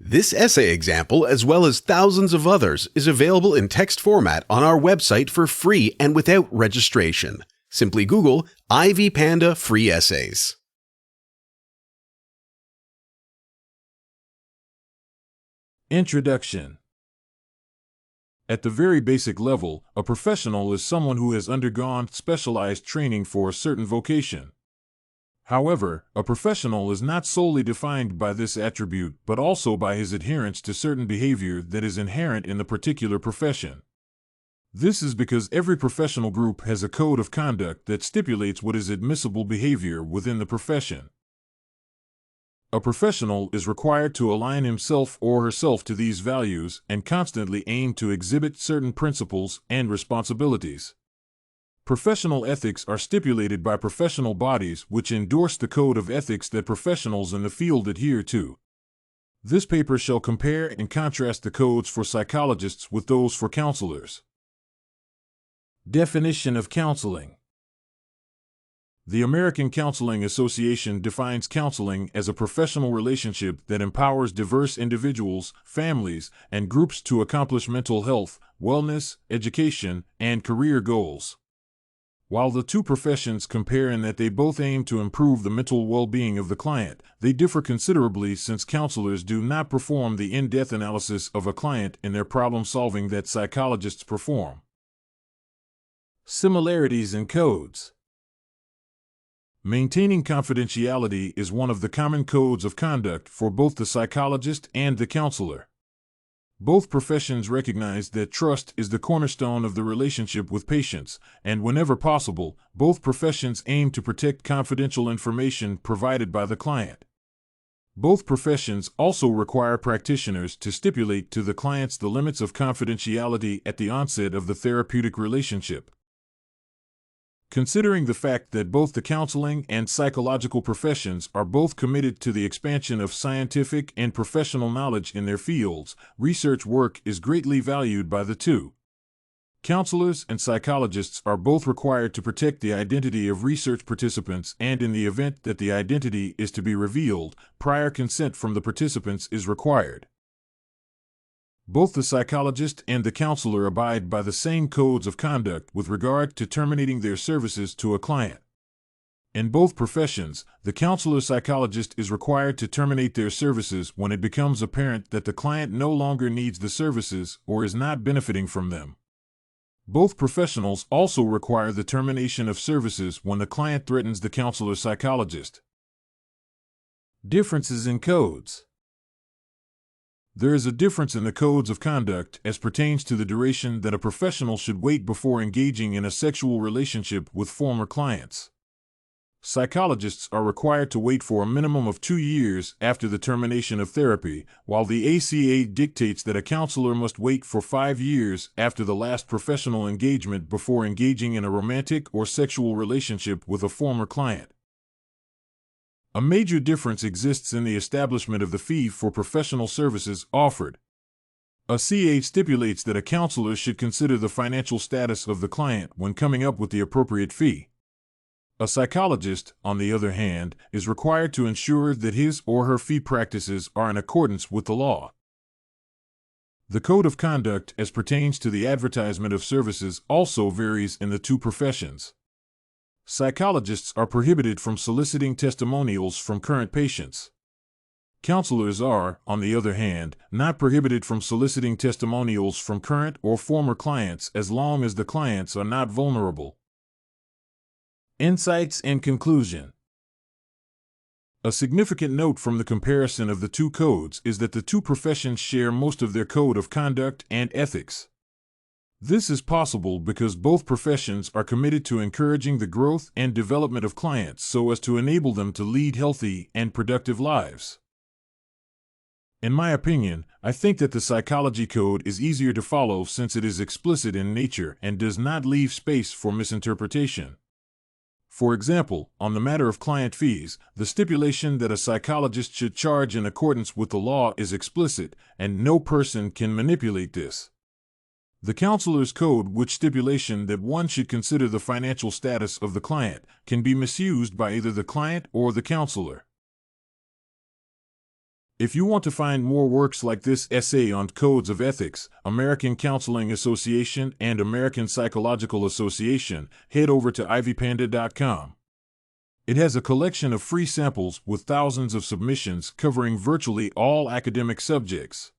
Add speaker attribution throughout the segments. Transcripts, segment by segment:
Speaker 1: This essay example, as well as thousands of others, is available in text format on our website for free and without registration. Simply Google Ivy Panda Free Essays.
Speaker 2: Introduction. At the very basic level, a professional is someone who has undergone specialized training for a certain vocation. However, a professional is not solely defined by this attribute, but also by his adherence to certain behavior that is inherent in the particular profession. This is because every professional group has a code of conduct that stipulates what is admissible behavior within the profession. A professional is required to align himself or herself to these values and constantly aim to exhibit certain principles and responsibilities. Professional ethics are stipulated by professional bodies which endorse the code of ethics that professionals in the field adhere to. This paper shall compare and contrast the codes for psychologists with those for counselors. Definition of counseling. The American Counseling Association defines counseling as a professional relationship that empowers diverse individuals, families, and groups to accomplish mental health, wellness, education, and career goals. While the two professions compare in that they both aim to improve the mental well-being of the client, they differ considerably since counselors do not perform the in-depth analysis of a client in their problem-solving that psychologists perform. Similarities in codes. Maintaining confidentiality is one of the common codes of conduct for both the psychologist and the counselor. Both professions recognize that trust is the cornerstone of the relationship with patients, and whenever possible, both professions aim to protect confidential information provided by the client. Both professions also require practitioners to stipulate to the clients the limits of confidentiality at the onset of the therapeutic relationship. Considering the fact that both the counseling and psychological professions are both committed to the expansion of scientific and professional knowledge in their fields, research work is greatly valued by the two. Counselors and psychologists are both required to protect the identity of research participants, and in the event that the identity is to be revealed, prior consent from the participants is required. Both the psychologist and the counselor abide by the same codes of conduct with regard to terminating their services to a client. In both professions, the counselor-psychologist is required to terminate their services when it becomes apparent that the client no longer needs the services or is not benefiting from them. Both professionals also require the termination of services when the client threatens the counselor-psychologist. Differences in codes. There is a difference in the codes of conduct as pertains to the duration that a professional should wait before engaging in a sexual relationship with former clients. Psychologists are required to wait for a minimum of 2 years after the termination of therapy, while the ACA dictates that a counselor must wait for 5 years after the last professional engagement before engaging in a romantic or sexual relationship with a former client. A major difference exists in the establishment of the fee for professional services offered. A CA stipulates that a counselor should consider the financial status of the client when coming up with the appropriate fee. A psychologist, on the other hand, is required to ensure that his or her fee practices are in accordance with the law. The code of conduct as pertains to the advertisement of services also varies in the two professions. Psychologists are prohibited from soliciting testimonials from current patients. Counselors are, on the other hand, not prohibited from soliciting testimonials from current or former clients as long as the clients are not vulnerable. Insights and conclusion. A significant note from the comparison of the two codes is that the two professions share most of their code of conduct and ethics. This is possible because both professions are committed to encouraging the growth and development of clients so as to enable them to lead healthy and productive lives. In my opinion, I think that the psychology code is easier to follow since it is explicit in nature and does not leave space for misinterpretation. For example, on the matter of client fees, the stipulation that a psychologist should charge in accordance with the law is explicit, and no person can manipulate this. The counselor's code, which stipulation that one should consider the financial status of the client, can be misused by either the client or the counselor. If you want to find more works like this essay on codes of ethics, American Counseling Association and American Psychological Association, head over to ivypanda.com. It has a collection of free samples with thousands of submissions covering virtually all academic subjects.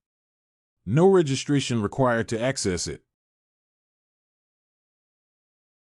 Speaker 2: No registration required to access it.